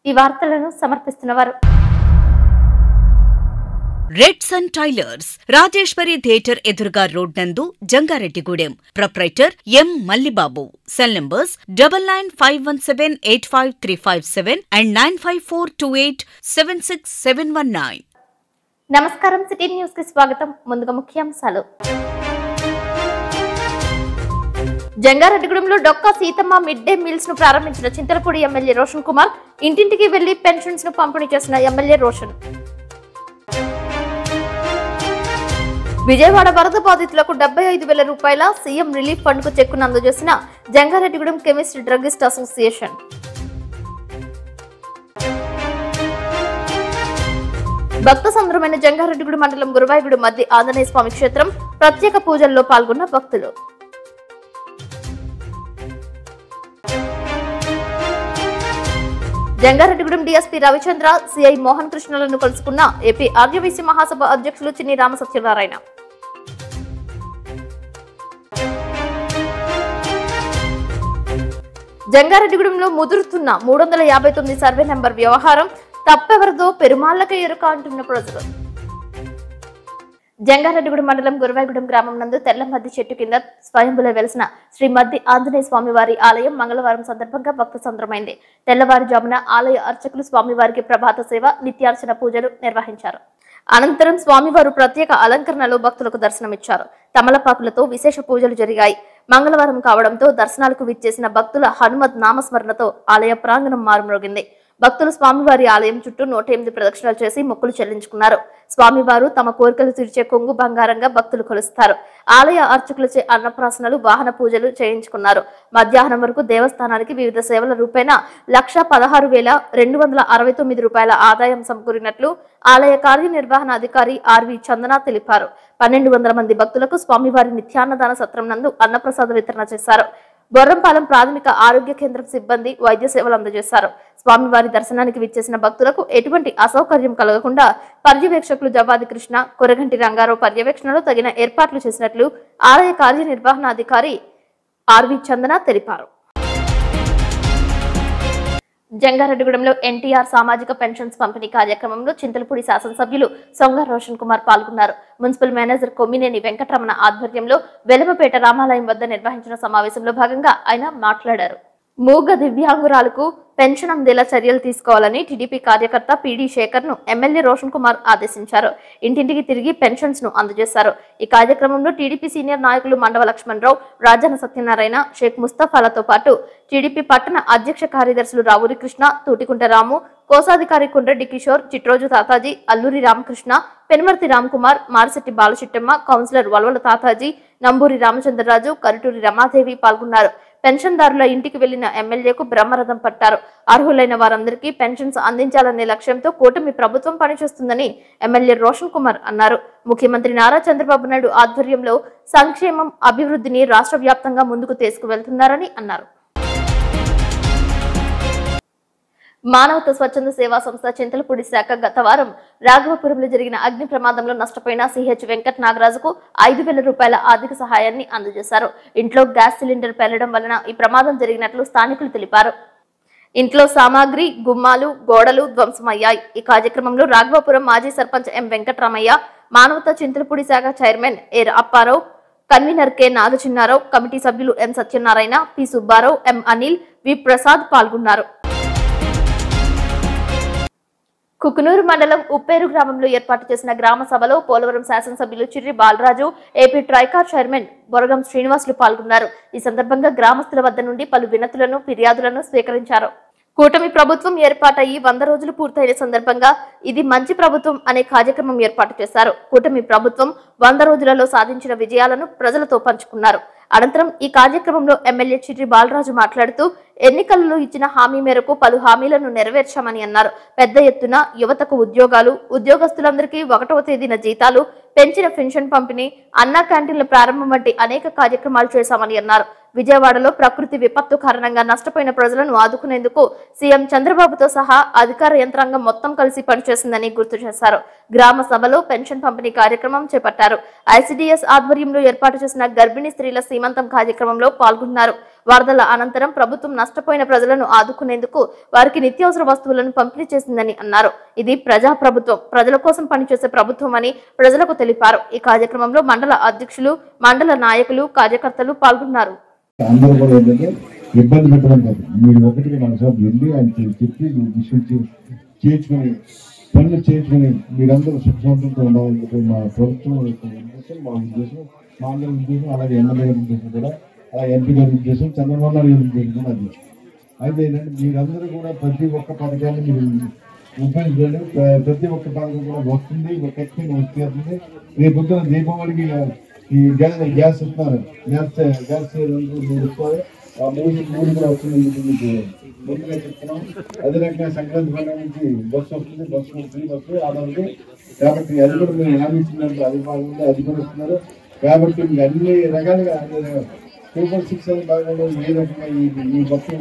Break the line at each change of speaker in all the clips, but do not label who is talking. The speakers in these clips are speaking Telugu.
ఈ వార్తలను సమర్పిస్తున్నవారు
Red Sun Tailors, Rajeshwari Theatre ఎదురుగా రోడ్ నందు, Jangareddygudem. Proprietor M Mallibabu. Cell numbers 9951785357 and 9542876719.
నమస్కారం. సిటీ న్యూస్ కి స్వాగతం. ముందుగా ముఖ్యాంశాలు. జంగారెడ్డిగూడెంలో Dokka Seethamma mid day meals ను ప్రారంభించిన చింతలపూడి ఎమ్మెల్యే రోషన్ కుమార్. ఇంటింటికి వెళ్లి పెన్షన్స్ ను పంపిణీ చేసిన ఎమ్మెల్యే రోషన్. విజయవాడ వరద బాధితులకు 75,000 రూపాయల సీఎం రిలీఫ్ ఫండ్ కు చెక్కును అందజేసిన జంగారెడ్డిగూడెం కెమిస్ట్ డ్రగిస్ట్ అసోసియేషన్. భక్త సంద్రమైన జంగారెడ్డిగూడెం మండలం గురువాయిగూడెం మధ్య ఆంజనేయ స్వామి క్షేత్రం ప్రత్యేక పూజల్లో పాల్గొన్న భక్తులు. జంగారెడ్డిగూడెం డీఎస్పీ రవిచంద్ర, సిఐ మోహన్ కృష్ణలను కలుసుకున్న ఏపీ ఆర్యవైశ్య మహాసభ అధ్యక్షులు చిన్ని రామ సత్యనారాయణ. జంగారెడ్డిగూడెంలో ముదురుతున్న 359 సర్వే నెంబర్ వ్యవహారం తప్పెవరదో పెరుమాళ్లకే ఎరుక అంటున్న ప్రజలు. జంగారెడ్డిగూడెం మండలం గురువాయిగూడెం గ్రామం నందు తెల్లమద్ది చెట్టు కింద స్వయంభులో వెలిసిన శ్రీ మద్ది ఆంజనేయ స్వామి వారి ఆలయం మంగళవారం సందర్భంగా భక్త సంద్రమైంది. తెల్లవారుజామున ఆలయ అర్చకులు స్వామివారికి ప్రభాత సేవ, నిత్యార్చన పూజలు నిర్వహించారు. అనంతరం స్వామివారు ప్రత్యేక అలంకరణలో భక్తులకు దర్శనమిచ్చారు. తమలపాకులతో విశేష పూజలు జరిగాయి. మంగళవారం కావడంతో దర్శనాలకు విచ్చేసిన భక్తుల హనుమత్ నామస్మరణతో ఆలయ ప్రాంగణం మారుమ్రోగింది. భక్తులు స్వామివారి ఆలయం చుట్టూ 108 ప్రదక్షిణలు చేసి మొక్కులు చెల్లించుకున్నారు. స్వామివారు తమ కోరికలు తీర్చే కొంగు బంగారంగా భక్తులు కొలుస్తారు. ఆలయ అర్చకులచే అన్నప్రాసనలు, వాహన పూజలు చేయించుకున్నారు. మధ్యాహ్నం వరకు దేవస్థానానికి వివిధ సేవల రూపేణా 116,269 రూపాయల ఆదాయం సమకూరినట్లు ఆలయ కార్యనిర్వహణ అధికారి ఆర్వి చందన తెలిపారు. 1200 మంది భక్తులకు స్వామివారి నిత్యాన్నదాన సత్రం నందు అన్నప్రసాద వితరణ చేశారు. బొర్రంపాలెం ప్రాథమిక ఆరోగ్య కేంద్రం సిబ్బంది వైద్య సేవలు అందజేశారు. స్వామివారి దర్శనానికి విచ్చేసిన భక్తులకు ఎటువంటి అసౌకర్యం కలగకుండా పర్యవేక్షకులు జవాది కృష్ణ, కొరగంటి రంగారావు పర్యవేక్షణలో తగిన ఏర్పాట్లు చేసినట్లు ఆలయ కార్యనిర్వహణ అధికారి ఆర్వి చందన తెలిపారు. జంగారెడ్డిగూడెంలో ఎన్టీఆర్ సామాజిక పెన్షన్స్ పంపిణీ కార్యక్రమంలో చింతలపూడి శాసనసభ్యులు సొంగ రోషన్ కుమార్ పాల్గొన్నారు. మున్సిపల్ మేనేజర్ కొమ్మినేని వెంకటరమణ ఆధ్వర్యంలో వెలమపేట రామాలయం వద్ద నిర్వహించిన సమావేశంలో భాగంగా ఆయన మాట్లాడారు. మూగ దివ్యాంగురాలకు పెన్షన్ అందేలా చర్యలు తీసుకోవాలని టీడీపీ కార్యకర్త పీడీ శేఖర్ ను ఎమ్మెల్యే రోషన్ కుమార్ ఆదేశించారు. ఇంటింటికి తిరిగి పెన్షన్స్ ను అందజేశారు. ఈ కార్యక్రమంలో టీడీపీ సీనియర్ నాయకులు మండవ లక్ష్మణరావు, రాజన్న సత్యనారాయణ, షేక్ ముస్తఫాలతో పాటు టీడీపీ పట్టణ అధ్యక్ష కార్యదర్శులు రావూరి కృష్ణ, తూటికుంట రాము, కోశాధికారి కుండ్రెడ్డి కిషోర్, చిట్రోజు తాతాజీ, అల్లూరి రామకృష్ణ, పెనుమర్తి రామ్కుమార్, మారిశెట్టి బాలచిట్టమ్మ, కౌన్సిలర్ వల్వల తాతాజీ, నంబూరి రామచంద్రరాజు, కరుటూరి రమాదేవి పాల్గొన్నారు. పెన్షన్దారుల ఇంటికి వెళ్లిన ఎమ్మెల్యేకు బ్రహ్మరథం పట్టారు. అర్హులైన వారందరికీ పెన్షన్స్ అందించాలనే లక్ష్యంతో కూటమి ప్రభుత్వం పనిచేస్తుందని ఎమ్మెల్యే రోషన్ కుమార్ అన్నారు. ముఖ్యమంత్రి నారా చంద్రబాబు నాయుడు ఆధ్వర్యంలో సంక్షేమం, అభివృద్ధిని రాష్ట్ర వ్యాప్తంగా ముందుకు తీసుకువెళ్తున్నారని అన్నారు. మానవత స్వచ్ఛంద సేవా సంస్థ చింతలపూడి శాఖ గత వారం రాఘవపురంలో జరిగిన అగ్ని ప్రమాదంలో నష్టపోయిన సిహెచ్ వెంకట్ నాగరాజుకు 5,000 రూపాయల ఆర్థిక సహాయాన్ని అందజేశారు. ఇంట్లో గ్యాస్ సిలిండర్ పేలడం వలన ఈ ప్రమాదం జరిగినట్లు స్థానికులు తెలిపారు. ఇంట్లో సామాగ్రి, గుమ్మాలు, గోడలు ధ్వంసమయ్యాయి. ఈ కార్యక్రమంలో రాఘవపురం మాజీ సర్పంచ్ ఎం వెంకటరామయ్య, మానవత చింతలపూడి శాఖ చైర్మన్ ఏ అప్పారావు, కన్వీనర్ కె నాగచిన్నారావు, కమిటీ సభ్యులు ఎన్ సత్యనారాయణ, పి సుబ్బారావు, ఎం అనిల్, వి ప్రసాద్ పాల్గొన్నారు. కుకునూరు మండలం ఉప్పేరు గ్రామంలో ఏర్పాటు చేసిన గ్రామ సభలో పోలవరం శాసనసభ్యులు చిర్రి బాలరాజు, ఏపీ ట్రైకార్ చైర్మన్ బొరగం శ్రీనివాసులు పాల్గొన్నారు. ఈ సందర్భంగా గ్రామస్తుల వద్ద నుండి పలు వినతులను, ఫిర్యాదులను స్వీకరించారు. కూటమి ప్రభుత్వం ఏర్పాటయ్యి 100 రోజులు పూర్తయిన సందర్భంగా ఇది మంచి ప్రభుత్వం అనే కార్యక్రమం ఏర్పాటు చేశారు. కూటమి ప్రభుత్వం 100 రోజులలో సాధించిన విజయాలను ప్రజలతో పంచుకున్నారు. అనంతరం ఈ కార్యక్రమంలో ఎమ్మెల్యే చిర్రి బాలరాజు మాట్లాడుతూ ఎన్నికలలో ఇచ్చిన హామీ మేరకు పలు హామీలను నెరవేర్చామని అన్నారు. పెద్ద ఎత్తున యువతకు ఉద్యోగాలు, ఉద్యోగస్తులందరికీ 1వ తేదీన జీతాలు, పెంచిన పెన్షన్ పంపిణీ, అన్నా క్యాంటీన్ల ప్రారంభం వంటి అనేక కార్యక్రమాలు చేశామని అన్నారు. విజయవాడలో ప్రకృతి విపత్తు కారణంగా నష్టపోయిన ప్రజలను ఆదుకునేందుకు సీఎం చంద్రబాబుతో సహా అధికార యంత్రాంగం మొత్తం కలిసి పనిచేసిందని గుర్తు చేశారు. గ్రామ సభలో పెన్షన్ పంపిణీ కార్యక్రమం చేపట్టారు. ఐసీడీఎస్ ఆధ్వర్యంలో ఏర్పాటు చేసిన గర్భిణీ స్త్రీల సీమంతం కార్యక్రమంలో పాల్గొన్నారు. వరదల అనంతరం ప్రభుత్వం నష్టపోయిన ప్రజలను ఆదుకునేందుకు వారికి నిత్యావసర వస్తువులను పంపిణీ చేసిందని అన్నారు. ఇది ప్రజా ప్రభుత్వం, ప్రజల కోసం పనిచేసే ప్రభుత్వం అని ప్రజలకు తెలిపారు. ఈ కార్యక్రమంలో మండల అధ్యక్షులు, మండల నాయకులు, కార్యకర్తలు పాల్గొన్నారు.
ఇబ్బంది పెట్టడం కాదు, మీరు ఒకటికి మనసారి వెళ్ళి ఆయనకి చెప్పి చేర్చుకుని పనులు చేర్చుకుని మీరందరూ సుఖశాంతంతో ఉండాలని చెప్పి మా ప్రభుత్వం యొక్క ఉద్దేశం, మా ఉద్దేశం, మా అందరి ఉద్దేశం, అలాగే ఎమ్మెల్యే గారి ఉద్దేశం కూడా, అలాగే ఎంపీ గారి ఉద్దేశం, చంద్రబాబు నాయుడు గారి ఉద్దేశం కూడా అది. అయితే ఏంటంటే మీరందరూ కూడా ప్రతి ఒక్క పథకాన్ని మీరు ఉపయోగించండి. ప్రతి ఒక్క పథకం కూడా వస్తుంది, ఖచ్చితంగా వచ్చేస్తుంది. రేపు పొద్దున దీపావళికి ఈ గ్యాస్ ఇస్తున్నారు, గ్యాస్ ఇస్తారు. ఆ మూడు కూడా వస్తుంది ముందుగా చెప్తున్నాం. అదే రకంగా సంక్రాంతి పండుగ నుంచి బస్సు వస్తుంది, బస్సు ఫ్రీ బస్సు ఆదానికి. కాబట్టి అది కూడా మేము హామీ ఇచ్చినట్టు అది బాగుంది, అది కూడా ఇస్తున్నారు. కాబట్టి మీకు అన్ని రకాలుగా సూపర్ 6 అని భాగంలో ఏ రకంగా ఈ మొత్తం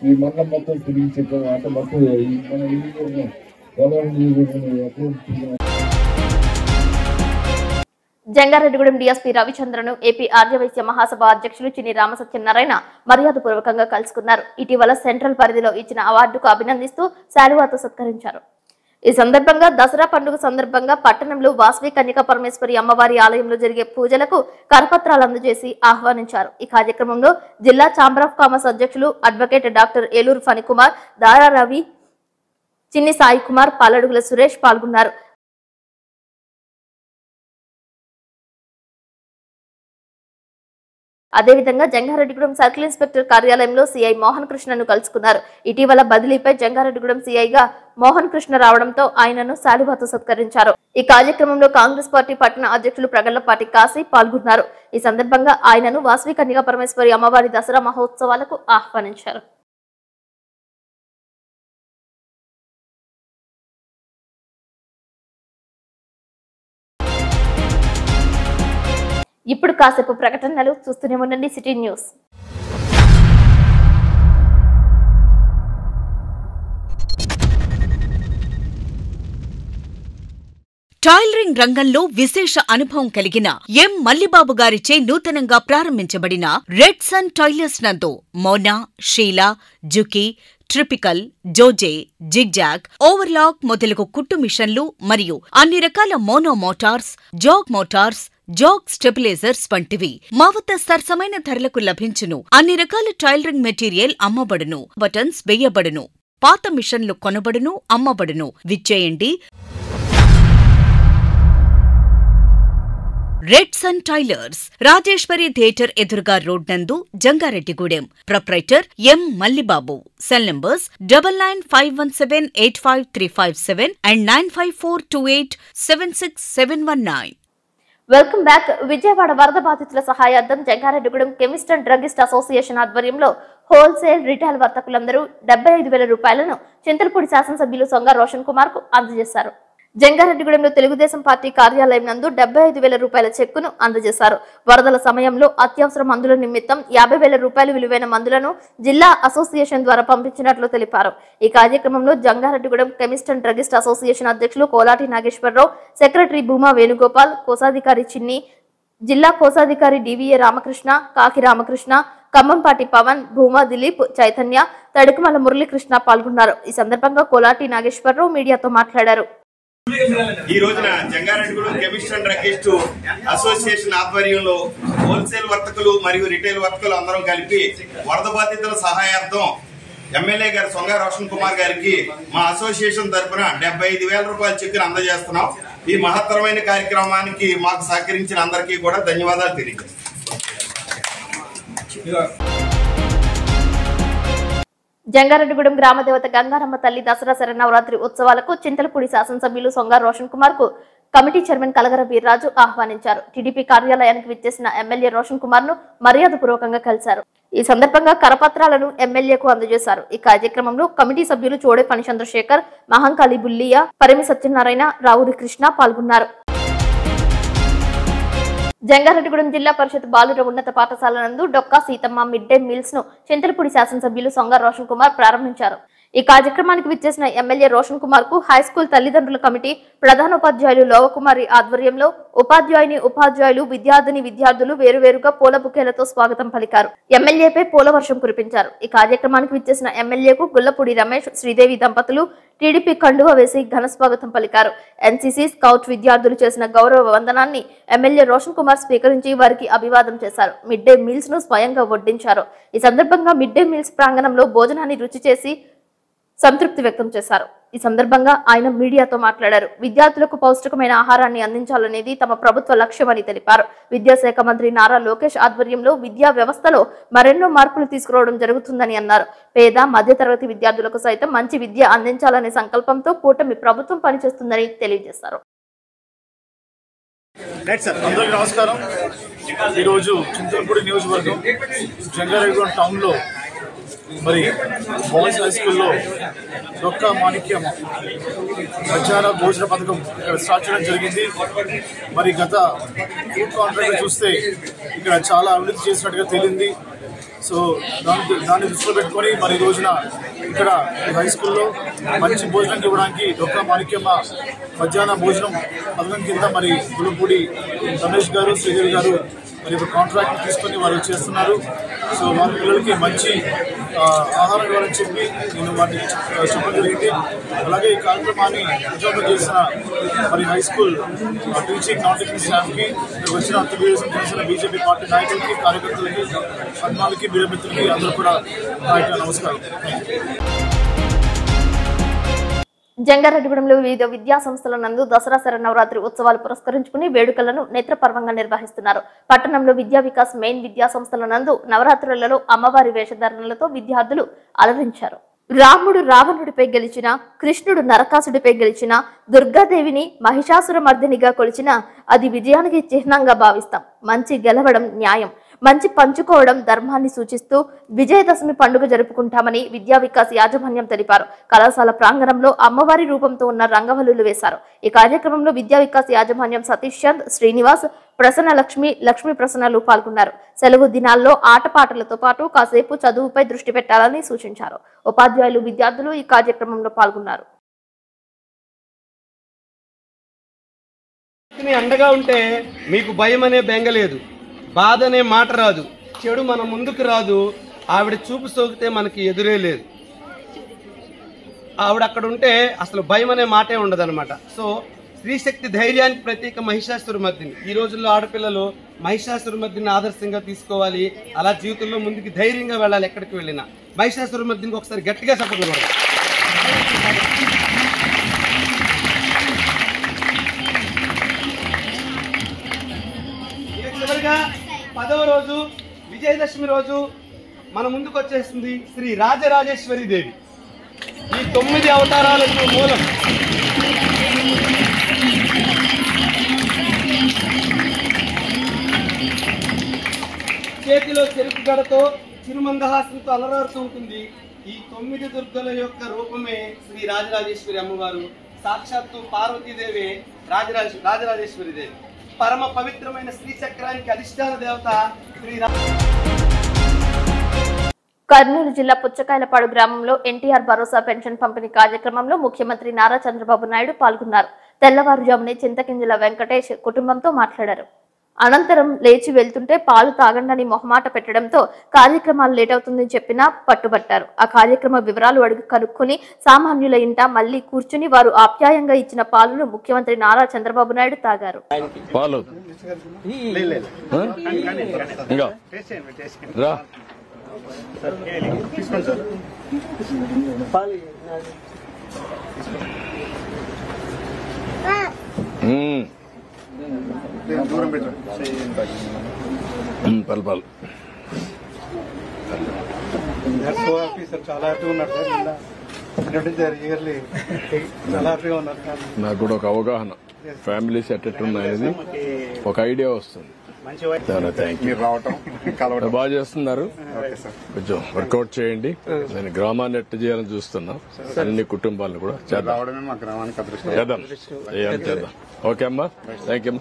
ఈ మండలం మొత్తం తిరిగి చెప్పాము. అంటే మొత్తం మన
జంగారెడ్డిగూడెం డీఎస్పీ రవిచంద్రను ఏపీ ఆర్యవైశ్య మహాసభ అధ్యక్షులు చిన్ని రామసత్యనారాయణ మర్యాదపూర్వకంగా కలుసుకున్నారు. ఇటీవల సెంట్రల్ పరిధిలో ఇచ్చిన అవార్డుకు అభినందిస్తూ శాలువాతో సత్కరించారు. ఈ సందర్భంగా దసరా పండుగ సందర్భంగా పట్టణంలో వాసవి కన్యకా పరమేశ్వరి అమ్మవారి ఆలయంలో జరిగే పూజలకు కరపత్రాలు అందజేసి ఆహ్వానించారు. ఈ కార్యక్రమంలో జిల్లా ఛాంబర్ ఆఫ్ కామర్స్ అధ్యక్షులు అడ్వకేట్ డాక్టర్ ఏలూరు ఫణికుమార్, దారా రవి, చిన్ని సాయి కుమార్, పాలడుగుల సురేష్ పాల్గొన్నారు. అదేవిధంగా జంగారెడ్డిగూడెం సర్కిల్ ఇన్స్పెక్టర్ కార్యాలయంలో సిఐ మోహన్ కృష్ణను కలుసుకున్నారు. ఇటీవల బదిలీపై జంగారెడ్డిగూడెం సిఐగా మోహన్ కృష్ణ రావడంతో ఆయనను శాలువాతో సత్కరించారు. ఈ కార్యక్రమంలో కాంగ్రెస్ పార్టీ పట్టణ అధ్యక్షులు ప్రగళ్లపాటి కాశీ పాల్గొన్నారు. ఈ సందర్భంగా ఆయనను వాసవి కన్యకా పరమేశ్వరి అమ్మవారి దసరా మహోత్సవాలకు ఆహ్వానించారు. ఇప్పుడు కాసేపు ప్రకటనలు చూస్తూనే ఉండండి సిటీ న్యూస్.
టైలరింగ్ రంగంలో విశేష అనుభవం కలిగిన ఎం మల్లిబాబు గారిచే నూతనంగా ప్రారంభించబడిన రెడ్ సన్ టైలర్స్ నందు మోనా, షీలా, జుకీ, ట్రిపికల్, జోజే, జిగ్జాగ్, ఓవర్లాక్ మొదలగు కుట్టు మిషన్లు మరియు అన్ని రకాల మోనో మోటార్స్, జాగ్ మోటార్స్, జాగ్ స్టెబిలైజర్స్ వంటివి మా వద్ద సరసమైన ధరలకు లభించును. అన్ని రకాల టైలరింగ్ మెటీరియల్ అమ్మబడును. బటన్స్ వేయబడును. పాత మిషన్లు కొనబడును, అమ్మబడును. విచ్చేయండి. Red Sun Tailors, Rajeshwari Theatre ఎదురుగా రోడ్ నందు, Jangareddygudem. Proprietor M Mallibabu. Cell numbers 9951785357 and 9542876719.
Welcome back. Vijayawada వరద బాధితుల సహాయార్థం Jangareddygudem chemist and druggist association ఆధ్వర్యంలో హోల్సేల్, రిటైల్ వర్తకులందరూ 75,000 రూపాయలను చింతలపూడి శాసనసభ్యులు సొంగ రోషన్ కుమార్ కు అందజేశారు. జంగారెడ్డిగూడెంలో తెలుగుదేశం పార్టీ కార్యాలయం నందు 75,000 రూపాయల చెక్కును అందజేశారు. వరదల సమయంలో అత్యవసర మందుల నిమిత్తం 50,000 రూపాయలు విలువైన మందులను జిల్లా అసోసియేషన్ ద్వారా పంపించినట్లు తెలిపారు. ఈ కార్యక్రమంలో Jangareddygudem chemist and druggist association అధ్యక్షులు కోలాటి నాగేశ్వరరావు, సెక్రటరీ భూమా వేణుగోపాల్, కోశాధికారి చిన్ని, జిల్లా కోశాధికారి డివిఏ రామకృష్ణ, కాకి రామకృష్ణ, ఖమ్మంపాటి పవన్, భూమా దిలీప్, చైతన్య, తడుకుమల మురళీకృష్ణ పాల్గొన్నారు. ఈ సందర్భంగా కోలాటి నాగేశ్వరరావు మీడియాతో మాట్లాడారు.
ఈ రోజున Jangareddygudem chemist and druggist association ఆధ్వర్యంలో హోల్సేల్ వర్తకులు మరియు రిటైల్ వర్తకులు అందరం కలిపి వరద బాధితుల సహాయార్థం ఎమ్మెల్యే గారు సొంగ రోషన్ కుమార్ గారికి మా అసోసియేషన్ తరఫున 75,000 రూపాయల చెక్కును అందజేస్తున్నాం. ఈ మహత్తరమైన కార్యక్రమానికి మాకు సహకరించిన అందరికీ కూడా ధన్యవాదాలు తెలియజేస్తున్నాం.
జంగారెడ్డిగూడెం గ్రామదేవత గంగారమ్మ తల్లి దసరా శరన్నవరాత్రి ఉత్సవాలకు చింతలపూడి శాసనసభ్యులు సొంగ రోషన్ కుమార్ కు కమిటీ చైర్మన్ కలగర వీర్రాజు ఆహ్వానించారు. టీడీపీ కార్యాలయానికి విచ్చేసిన ఎమ్మెల్యే రోషన్ కుమార్ ను మర్యాదపూర్వకంగా కలిశారు. ఈ సందర్భంగా కరపత్రాలను ఎమ్మెల్యేకు అందజేశారు. ఈ కార్యక్రమంలో కమిటీ సభ్యులు చోడే పని చంద్రశేఖర్, మహంకాళి బుల్లియా, పరిమి సత్యనారాయణ, రావురి కృష్ణ పాల్గొన్నారు. జంగారెడ్డిగూడెం జిల్లా పరిషత్ బాలుర ఉన్నత పాఠశాల నందు Dokka Seethamma mid day meals ను చింతలపూడి శాసనసభ్యులు సొంగ రోషన్ కుమార్ ప్రారంభించారు. ఈ కార్యక్రమానికి విచ్చేసిన ఎమ్మెల్యే రోషన్ కుమార్ కు హై స్కూల్ తల్లిదండ్రుల కమిటీ ప్రధానోపాధ్యాయులు లోవకుమారి ఆధ్వర్యంలో ఉపాధ్యాయులు విద్యార్థులు వేరువేరుగా పూల బుకేలతో స్వాగతం పలికారు. ఎమ్మెల్యేపై పూల వర్షం కురిపించారు. ఈ కార్యక్రమానికి విచ్చేసిన ఎమ్మెల్యేకు గుల్లపూడి రమేష్, శ్రీదేవి దంపతులు టీడీపీ కండువ వేసి ఘన స్వాగతం పలికారు. ఎన్సీసీ స్కౌట్ విద్యార్థులు చేసిన గౌరవ వందనాన్ని ఎమ్మెల్యే రోషన్ కుమార్ స్వీకరించి వారికి అభివాదం చేశారు. మిడ్ డే మీల్స్ ను స్వయంగా వడ్డించారు. ఈ సందర్భంగా మిడ్ డే మీల్స్ ప్రాంగణంలో భోజనాన్ని రుచి చేసి సంతృప్తి వ్యక్తం చేశారు. ఈ సందర్భంగా ఆయన మీడియాతో మాట్లాడారు. విద్యార్థులకు పౌష్టికమైన ఆహారాన్ని అందించాలనేది తమ ప్రభుత్వ లక్ష్యమని తెలిపారు. విద్యాశాఖ మంత్రి నారా లోకేష్ ఆధ్వర్యంలో విద్యా వ్యవస్థలో మరెన్నో మార్పులు తీసుకురావడం జరుగుతుందని అన్నారు. పేద మధ్యతరగతి విద్యార్థులకు సైతం మంచి విద్య అందించాలనే సంకల్పంతో కూటమి ప్రభుత్వం పనిచేస్తుందని తెలియజేశారు.
అందరికీ నమస్కారం. ఈరోజు చింతలపూడి నియోజకవర్గం జంగారెడ్డిగూడెం టౌన్ లో మరి బాయ్స్ హై స్కూల్లో డొక్కా మాణిక్యం మధ్యాహ్న భోజన పథకం ఇక్కడ స్టార్ట్ చేయడం జరిగింది. మరి గత ఫుడ్ కాంట్రాక్ట్ చూస్తే ఇక్కడ చాలా అభివృద్ధి చేసినట్టుగా తేలింది. సో దాన్ని దృష్టిలో పెట్టుకొని మరి ఈ రోజున ఇక్కడ హై స్కూల్లో మంచి భోజనం ఇవ్వడానికి డొక్కా మాణిక్యమ్మ మధ్యాహ్న భోజనం పథకం కింద మరి గుల్లపూడి రమేష్ గారు, శ్రీదేవి గారు మరి కాంట్రాక్ట్ తీసుకొని వాళ్ళు చేస్తున్నారు. సో వాళ్ళ పిల్లలకి మంచి ఆహారం ఇవ్వాలని చెప్పి నేను వాటిని చెప్పడం జరిగింది. అలాగే ఈ కార్యక్రమాన్ని విజయవంతం చేసిన మరి high school teaching non teaching స్టాఫ్కి, ఇక్కడికి వచ్చిన తెలుగుదేశం చేసిన బీజేపీ పార్టీ నాయకులకి, కార్యకర్తలకి, అభిమానులకి, మీడియా అందరూ కూడా నమస్కారం.
జంగారెడ్డిగూడెంలో వివిధ విద్యా సంస్థల నందు దసరా శరన్నవరాత్రి ఉత్సవాలు పురస్కరించుకుని వేడుకలను నేత్రపర్వంగా నిర్వహిస్తున్నారు. పట్టణంలో విద్యా వికాస్ మెయిన్ విద్యా సంస్థల నందు నవరాత్రులలో అమ్మవారి వేషధారణలతో విద్యార్థులు అలరించారు. రాముడు రావణుడిపై గెలిచిన, కృష్ణుడు నరకాసుడిపై గెలిచిన, దుర్గాదేవిని మహిషాసుర మర్దినిగా కొలిచిన అది విజయానికి చిహ్నంగా భావిస్తాం. మంచి గెలవడం న్యాయం, మంచి పంచుకోవడం ధర్మాన్ని సూచిస్తూ విజయదశమి పండుగ జరుపుకుంటామని విద్యా వికాస్ యాజమాన్యం తెలిపారు. కళాశాల ప్రాంగణంలో అమ్మవారి రూపంతో ఉన్న రంగవల్లులు వేశారు. ఈ కార్యక్రమంలో విద్యా వికాస్ యాజమాన్యం సతీష్ చంద్, శ్రీనివాస్, ప్రసన్న లక్ష్మి ప్రసన్నలు పాల్గొన్నారు. సెలవు దినాల్లో ఆటపాటలతో పాటు కాసేపు చదువుపై దృష్టి పెట్టాలని సూచించారు. ఉపాధ్యాయులు, విద్యార్థులు ఈ కార్యక్రమంలో పాల్గొన్నారు.
అండగా ఉంటే మీకు భయం అనే బెంగ లేదు, బాధ అనే మాట రాదు, చెడు మన ముందుకు రాదు, ఆవిడ చూపు సోకితే మనకి ఎదురే లేదు. ఆవిడ అక్కడ ఉంటే అసలు భయం అనే మాటే ఉండదన్నమాట. సో స్త్రీశక్తి ధైర్యానికి ప్రతీక మహిషాసురమర్దిని. ఈ రోజుల్లో ఆడపిల్లలు మహిషాసురమర్దిని ఆదర్శంగా తీసుకోవాలి, అలా జీవితంలో ముందుకు ధైర్యంగా వెళ్ళాలి. ఎక్కడికి వెళ్ళినా మహిషాసురమర్దినికి ఒకసారి గట్టిగా సపోర్ట్ కొడాలి. చివరిగా 10వ రోజు విజయదశమి రోజు మన ముందుకు వచ్చేస్తుంది శ్రీ రాజరాజేశ్వరి దేవి. ఈ 9 అవతారాలకు మూలం. చేతిలో చెరుకు గడతో చిరుమందహాసంతో అలరాడుతూ ఉంటుంది. ఈ 9 దుర్గల యొక్క రూపమే శ్రీ రాజరాజేశ్వరి అమ్మవారు. సాక్షాత్తు పార్వతీదేవి రాజరాజేశ్వరి దేవి. పరమ పవిత్రమైన శ్రీ చక్రానికి అధిష్టాన దేవత శ్రీ.
కర్నూలు జిల్లా పుచ్చకాయలపాడు గ్రామంలో ఎన్టీఆర్ భరోసా పెన్షన్ పంపిణీ కార్యక్రమంలో ముఖ్యమంత్రి నారా చంద్రబాబు నాయుడు పాల్గొన్నారు. తెల్లవారుజామునే చింతకింజల వెంకటేష్ కుటుంబంతో మాట్లాడారు. అనంతరం లేచి వెళ్తుంటే పాలు తాగండని మొహమాట పెట్టడంతో కార్యక్రమాలు లేట్ అవుతుందని చెప్పినా పట్టుబట్టారు. ఆ కార్యక్రమ వివరాలు అడిగి కనుక్కుని సామాన్యుల ఇంట మళ్లీ కూర్చుని వారు ఆప్యాయంగా ఇచ్చిన పాలను ముఖ్యమంత్రి నారా చంద్రబాబు నాయుడు తాగారు.
చాలా హ్యాపీగా ఉన్నారు సార్. ఇయర్లీ చాలా హ్యాపీగా ఉన్నారు.
నాకు కూడా ఒక అవగాహన, ఫ్యామిలీస్ ఎట్టెట్ ఉన్నాయనేది ఒక ఐడియా వస్తుంది. బాగా చేస్తున్నారు, కొంచెం వర్కౌట్ చేయండి. నేను గ్రామాన్ని ఎట్ట చేయాలని చూస్తున్నా, అన్ని కుటుంబాలను కూడా చేద్దాం. ఓకే అమ్మా, థ్యాంక్ యూ.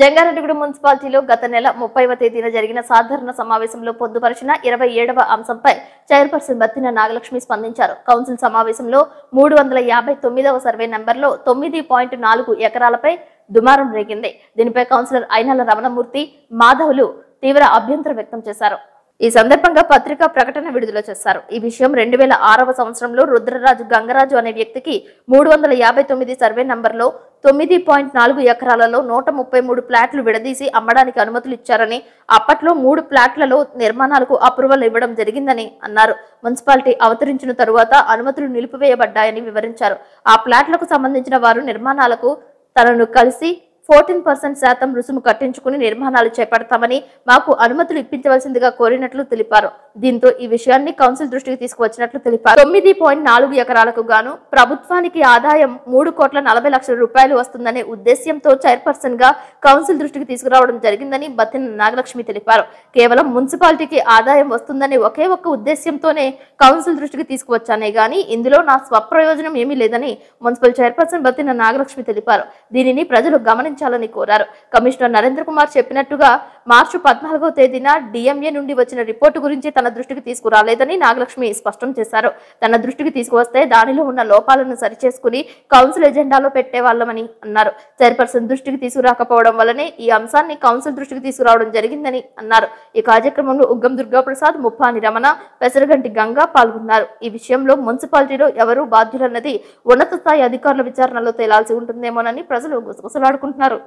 జంగారెడ్డిగూడెం మున్సిపాలిటీలో గత నెల 30వ తేదీన జరిగిన సాధారణ సమావేశంలో పొందుపరిచిన 27వ అంశంపై చైర్పర్సన్ బత్తిన నాగలక్ష్మి స్పందించారు. కౌన్సిల్ సమావేశంలో 359వ సర్వే నంబర్లో 9.4 ఎకరాలపై దుమారం రేగింది. దీనిపై కౌన్సిలర్ ఐనల రమణమూర్తి, మాధవులు తీవ్ర అభ్యంతరం వ్యక్తం చేశారు. ఈ సందర్భంగా పత్రికా ప్రకటన విడుదల చేశారు. ఈ విషయం 2006వ సంవత్సరంలో రుద్రరాజు గంగరాజు అనే వ్యక్తికి 359 సర్వే నంబర్లో 9.4 ఎకరాలలో 133 ప్లాట్లు విడదీసి అమ్మడానికి అనుమతులు ఇచ్చారని, అప్పట్లో 3 ప్లాట్లలో నిర్మాణాలకు అప్రూవల్ ఇవ్వడం జరిగిందని అన్నారు. మున్సిపాలిటీ అవతరించిన తరువాత అనుమతులు నిలిపివేయబడ్డాయని వివరించారు. ఆ ప్లాట్లకు సంబంధించిన వారు నిర్మాణాలకు తనను కలిసి 14% రుసుము కట్టించుకుని నిర్మాణాలు చేపడతామని, మాకు అనుమతులు ఇప్పించవలసిందిగా కోరినట్లు తెలిపారు. దీంతో ఈ విషయాన్ని కౌన్సిల్ దృష్టికి తీసుకువచ్చినట్లు తెలిపారు. 9.4 ఎకరాలకు గాను ప్రభుత్వానికి ఆదాయం 3,40,00,000 రూపాయలు వస్తుందనే ఉద్దేశ్యంతో చైర్పర్సన్ గా కౌన్సిల్ దృష్టికి తీసుకురావడం జరిగిందని బత్తిన నాగలక్ష్మి తెలిపారు. కేవలం మున్సిపాలిటీకి ఆదాయం వస్తుందనే ఒకే ఒక్క ఉద్దేశ్యంతోనే కౌన్సిల్ దృష్టికి తీసుకువచ్చానే గాని ఇందులో నా స్వప్రయోజనం ఏమీ లేదని మున్సిపల్ చైర్పర్సన్ బత్తిన నాగలక్ష్మి తెలిపారు. దీనిని ప్రజలు గమనించాలని కోరారు. కమిషనర్ నరేంద్ర కుమార్ చెప్పినట్టుగా మార్చి 14వ తేదీన డిఎంఏ నుండి వచ్చిన రిపోర్టు గురించి తన దృష్టికి తీసుకురాలేదని నాగలక్ష్మి స్పష్టం చేశారు. తన దృష్టికి తీసుకువస్తే దానిలో ఉన్న లోపాలను సరిచేసుకుని కౌన్సిల్ ఎజెండాలో పెట్టేవాళ్లమని అన్నారు. చైర్పర్సన్ దృష్టికి తీసుకురాకపోవడం వల్లనే ఈ అంశాన్ని కౌన్సిల్ దృష్టికి తీసుకురావడం జరిగిందని అన్నారు. ఈ కార్యక్రమంలో ఉగ్గం దుర్గాప్రసాద్, ముప్పాని రమణ, పెసరగంటి గంగా పాల్గొన్నారు. ఈ విషయంలో మున్సిపాలిటీలో ఎవరు బాధ్యులన్నది ఉన్నత స్థాయి అధికారుల విచారణలో తేలాల్సి ఉంటుందేమోనని ప్రజలు గుసగుసలాడుకుంటున్నారు.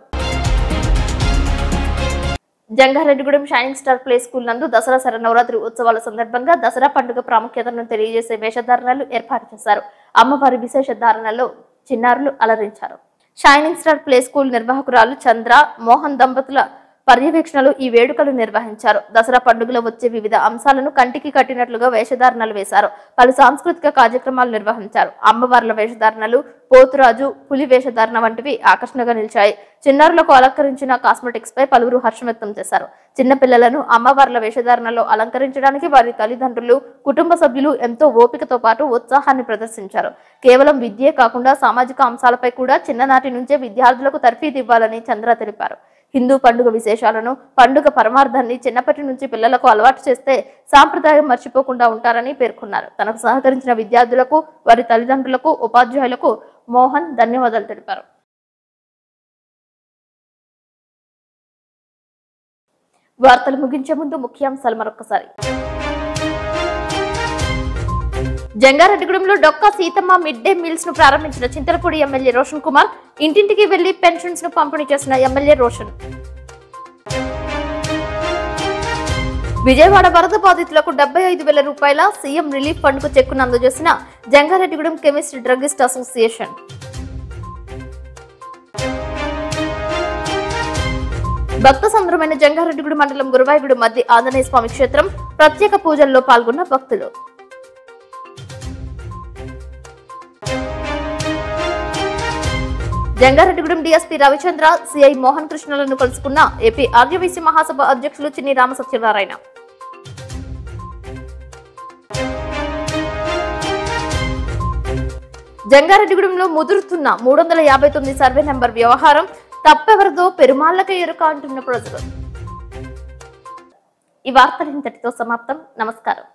Jangareddygudem shining star play school నందు దసరా శరన్నవరాత్రి ఉత్సవాల సందర్భంగా దసరా పండుగ ప్రాముఖ్యతను తెలియజేసే వేషధారణలు ఏర్పాటు చేశారు. అమ్మవారి విశేష ధారణలో చిన్నారులు అలరించారు. షైనింగ్ స్టార్ ప్లే స్కూల్ నిర్వాహకురాలు చంద్ర, మోహన్ దంపతుల పర్యవేక్షణలో ఈ వేడుకలు నిర్వహించారు. దసరా పండుగలో వచ్చే వివిధ అంశాలను కంటికి కట్టినట్లుగా వేషధారణలు వేశారు. పలు సాంస్కృతిక కార్యక్రమాలు నిర్వహించారు. అమ్మవార్ల వేషధారణలు, పోతురాజు, పులి వేషధారణ వంటివి ఆకర్షణగా నిలిచాయి. చిన్నారులకు అలంకరించిన కాస్మెటిక్స్ పై పలువురు హర్షం వ్యక్తం చేశారు. చిన్నపిల్లలను అమ్మవార్ల వేషధారణలో అలంకరించడానికి వారి తల్లిదండ్రులు, కుటుంబ సభ్యులు ఎంతో ఓపికతో పాటు ఉత్సాహాన్ని ప్రదర్శించారు. కేవలం విద్యే కాకుండా సామాజిక అంశాలపై కూడా చిన్ననాటి నుంచే విద్యార్థులకు తర్ఫీదు ఇవ్వాలని చంద్ర తెలిపారు. హిందూ పండుగ విశేషాలను, పండుగ పరమార్థాన్ని చిన్నప్పటి నుంచి పిల్లలకు అలవాటు చేస్తే సాంప్రదాయం మర్చిపోకుండా ఉంటారని పేర్కొన్నారు. తనకు సహకరించిన విద్యార్థులకు, వారి తల్లిదండ్రులకు, ఉపాధ్యాయులకు మోహన్ ధన్యవాదాలు తెలిపారు. వార్తలు ముగించే ముందు ముఖ్యాంశాలు మరొకసారి. జంగారెడ్డిగూడెంలో Dokka Seethamma mid day meals ను ప్రారంభించిన చింతలపూడి ఎమ్మెల్యే రోషన్ కుమార్, ఇంటింటికి వెళ్లి పెన్షన్స్ ను పంపిణీ చేసిన ఎమ్మెల్యే రోషన్. విజయవాడ వరద బాధితులకు 75,000 రూపాయల సీఎం రిలీఫ్ ఫండ్ కు చెక్కును అందజేసిన జంగారెడ్డిగూడెం కెమిస్ట్ డ్రగ్గిస్ట్ అసోసియేషన్. భక్త సంద్రమైన జంగారెడ్డిగూడెం మండలం గురువాయిగూడెం మధ్య ఆంజనేయ స్వామి క్షేత్రం ప్రత్యేక పూజల్లో పాల్గొన్న భక్తులు. జంగారెడ్డిగూడెం డీఎస్పీ రవిచంద్ర, సిఐ మోహన్ కృష్ణలను కలుసుకున్న ఏపీ ఆర్యవైశ్య మహాసభ అధ్యక్షులు చిన్ని రామసత్యనారాయణ. జంగారెడ్డిగూడెంలో ముదురుతున్న 359 సర్వే నెంబర్ వ్యవహారం తప్పెవరదో పెరుమాళ్లకే ఎరుక అంటున్న ప్రజలు. ఈ వార్తలు ఇంతటితో సమాప్తం. నమస్కారం.